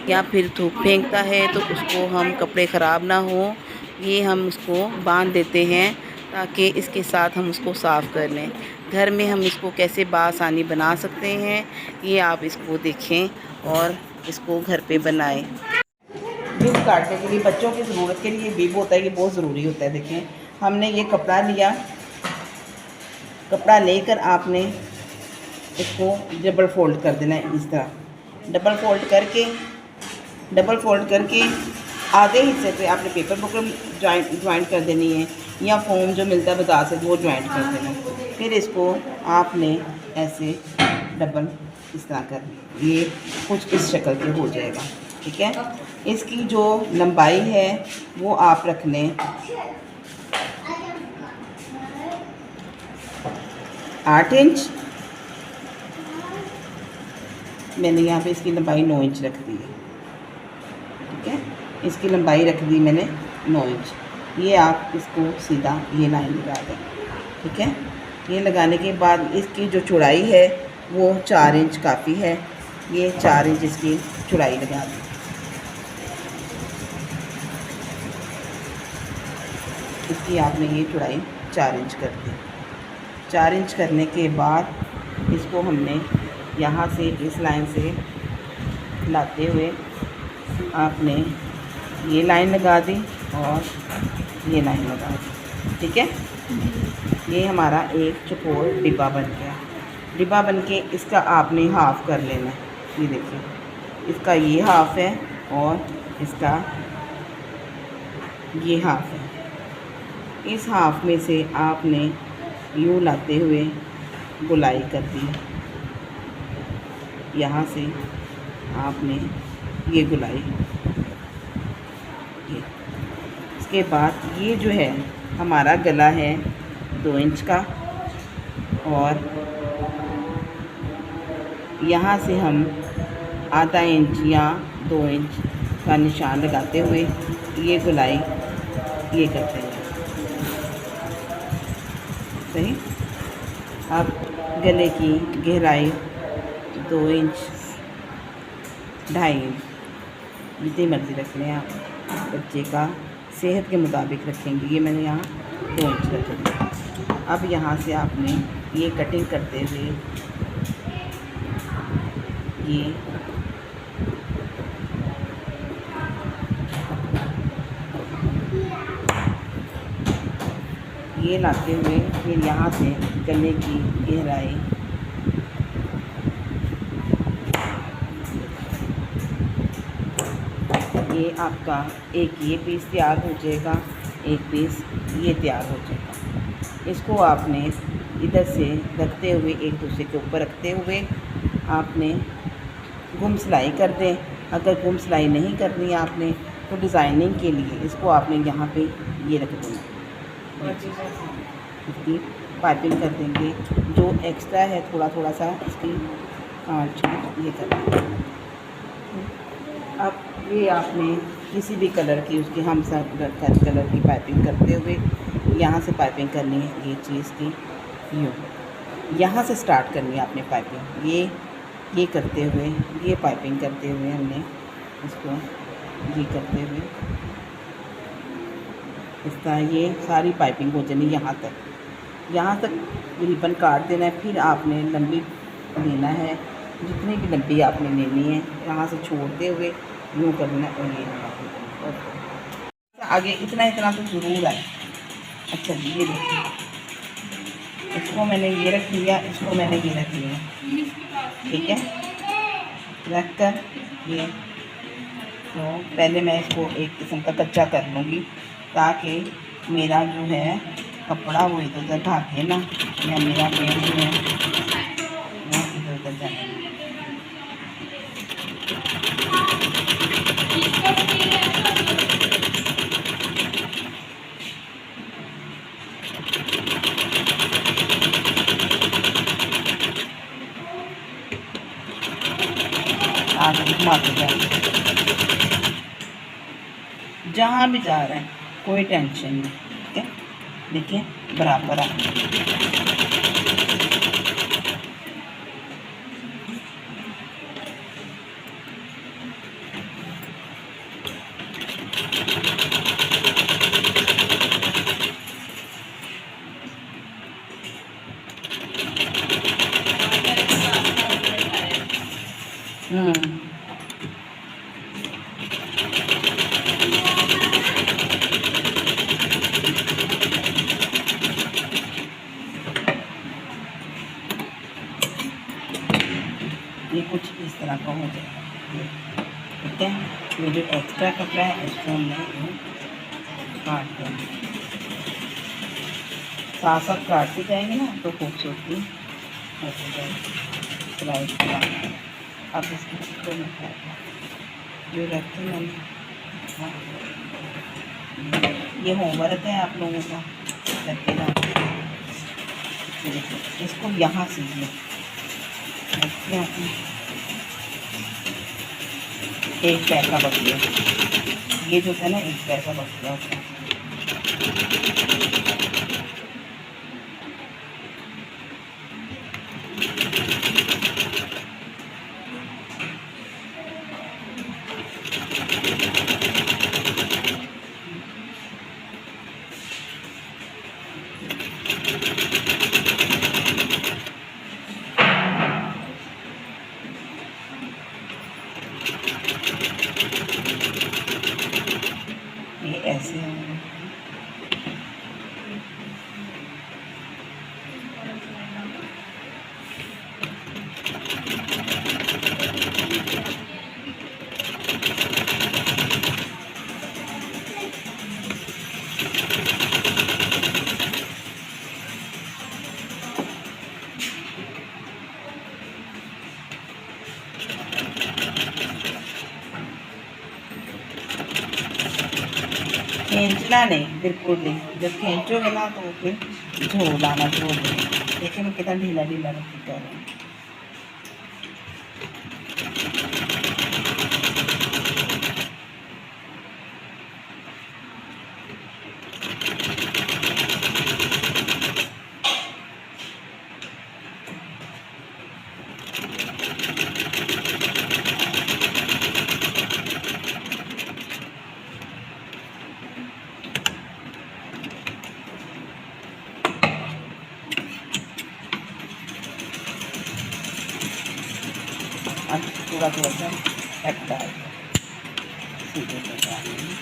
या फिर धूप फेंकता है तो उसको हम कपड़े ख़राब ना हो, ये हम उसको बांध देते हैं ताकि इसके साथ हम उसको साफ़ कर लें। घर में हम इसको कैसे बआसानी बना सकते हैं, ये आप इसको देखें और इसको घर पे बनाएं। बिब काटने के लिए बच्चों की ज़रूरत के लिए बिब होता है, ये बहुत ज़रूरी होता है। देखें, हमने ये कपड़ा लिया, कपड़ा लेकर आपने इसको डबल फोल्ड कर देना है। इस तरह डबल फोल्ड करके आधे हिस्से पे आपने पेपर बुकरम ज्वाइंट कर देनी है, या फोम जो मिलता है बाज़ार से वो ज्वाइंट कर देना है। फिर इसको आपने ऐसे डबल इस तरह कर, ये कुछ इस शक्ल के हो जाएगा। ठीक है, इसकी जो लंबाई है वो आप रख लें 8 इंच। मैंने यहाँ पे इसकी लंबाई 9 इंच रख दी है। ठीक है, इसकी लंबाई रख दी मैंने 9 इंच। ये आप इसको सीधा ये लाइन लगा दें। ठीक है, ये लगाने के बाद इसकी जो चौड़ाई है वो 4 इंच काफ़ी है। ये 4 इंच इसकी चौड़ाई लगा दें। इसकी आपने ये चौड़ाई 4 इंच कर दी। 4 इंच करने के बाद इसको हमने यहाँ से इस लाइन से लाते हुए आपने ये लाइन लगा दी और ये लाइन लगा दी। ठीक है, ये हमारा एक चौकोर डिब्बा बन गया। डिब्बा बन के इसका आपने हाफ़ कर लेना है। ये देखिए, इसका ये हाफ़ है और इसका ये हाफ़ है। इस हाफ़ में से आपने यूँ लाते हुए गोलाई कर दी। यहाँ से आपने ये गोलाई, ये इसके बाद ये जो है हमारा गला है 2 इंच का, और यहाँ से हम आधा इंच या 2 इंच का निशान लगाते हुए ये गोलाई ये करते हैं। सही, अब गले की गहराई 2 इंच 2.5 इंच जितनी मर्ज़ी रख लें आप, बच्चे का सेहत के मुताबिक रखेंगे। ये मैंने यहाँ 2 इंच रख लिया। अब यहाँ से आपने ये कटिंग करते हुए ये लाते हुए फिर यहाँ से गले की गहराई ये आपका एक ये पीस तैयार हो जाएगा, एक पीस ये तैयार हो जाएगा। इसको आपने इधर से रखते हुए एक दूसरे के ऊपर रखते हुए आपने गुम सिलाई कर दें। अगर गुम सिलाई नहीं करनी आपने तो डिज़ाइनिंग के लिए इसको आपने यहाँ पे ये रख देना, इसकी पाइपिंग कर देंगे। जो एक्स्ट्रा है थोड़ा थोड़ा सा इसकी काट ये कर देंगे। अब ये आपने किसी भी कलर की उसकी हम सब कलर की पाइपिंग करते हुए यहाँ से पाइपिंग करनी है। ये चीज़ की यूँ यहाँ से स्टार्ट करनी है आपने पाइपिंग। ये करते हुए ये पाइपिंग करते हुए हमने इसको ये करते हुए इस तरह ये सारी पाइपिंग हो जानी यहाँ तक रिबन काट देना है। फिर आपने लंबी लेना है, जितनी भी लंबी आपने लेनी है यहाँ से छोड़ते हुए यूँ करना है। ये आगे इतना तो ज़रूर है। अच्छा जी, ये देखिए, इसको मैंने ये रख लिया, इसको मैंने ये रख लिया। ठीक है, रख कर ये तो पहले मैं इसको एक किस्म का कच्चा कर लूँगी ताकि मेरा जो है कपड़ा वो इधर उधर ढाके ना, या मेरा पेड़ जो है वो इधर उधर जाए। आगे घुमाते जाए, जहाँ भी जा रहे हैं कोई टेंशन नहीं। ठीक है, देखिए बराबर आ तरह का हो जाएगा ये। ठीक है, ये जो एक्स्ट्रा कपड़ा है इसको हमने काट देंगे, साथ साथ काटते जाएंगे ना तो खूबसूरती हो जाएगी सिलाई का। अब इसको मैं जो रखती मैंने, हाँ, ये होमवर्क है आप लोगों का करके ना। इसको यहाँ सीधिए, एक पैसा बच गया, ये जो है ना एक पैसा बच गया उसका। ये ऐसे है, खींचना नहीं बिल्कुल नहीं, जब खींचोगे ना तो फिर झोल आना झोल देंगे। देखिए मैं कितना ढीला ढीला रखी कर रही हूँ। अब थोड़ा थोड़ा सा कट डाल सीधे लगा लेंगे।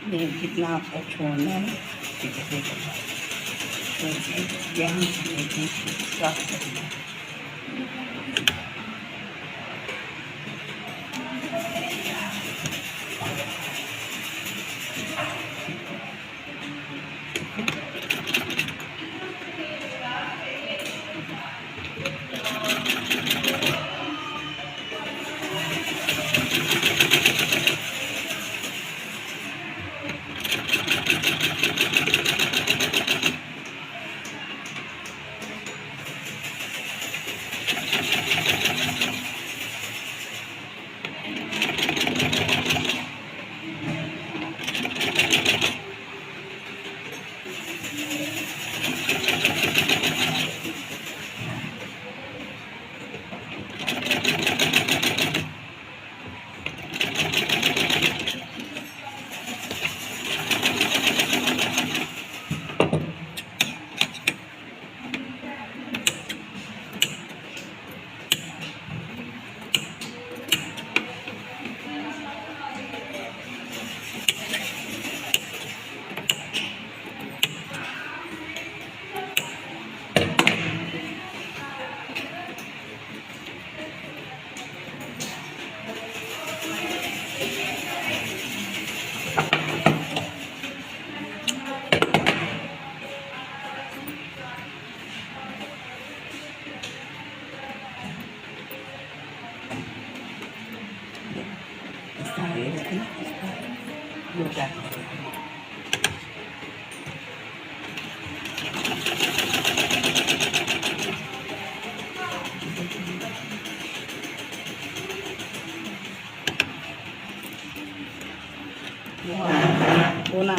ये कितना आपको छोड़ना है, ठीक है, देखो तो यहाँ से लेके साफ करना है। ये रखना, ये क्या होना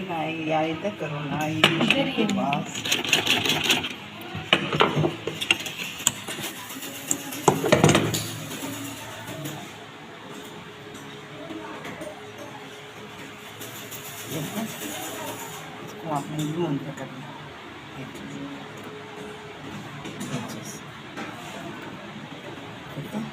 है, या इधर करो ना, ये के पास इसको आपने यूं करना है, ठीक है।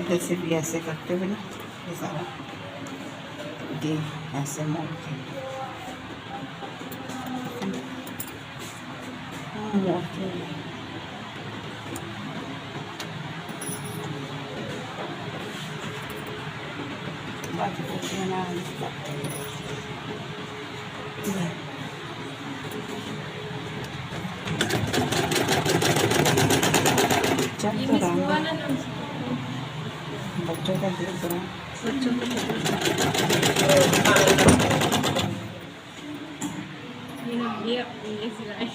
इधर से भी ऐसे करते हुए ये सारा ये ऐसे मोड़ के मोड़ के बाकी कुछ बना चल तो रहा बच्चों का देख रहा बच्चों ये सिलाई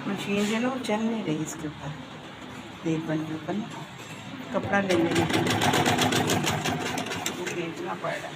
मशीन जो ना चल नहीं रही इसके ऊपर, देख बन के ऊपर कपड़ा ले लेने के लिए खींचना पड़ रहा है।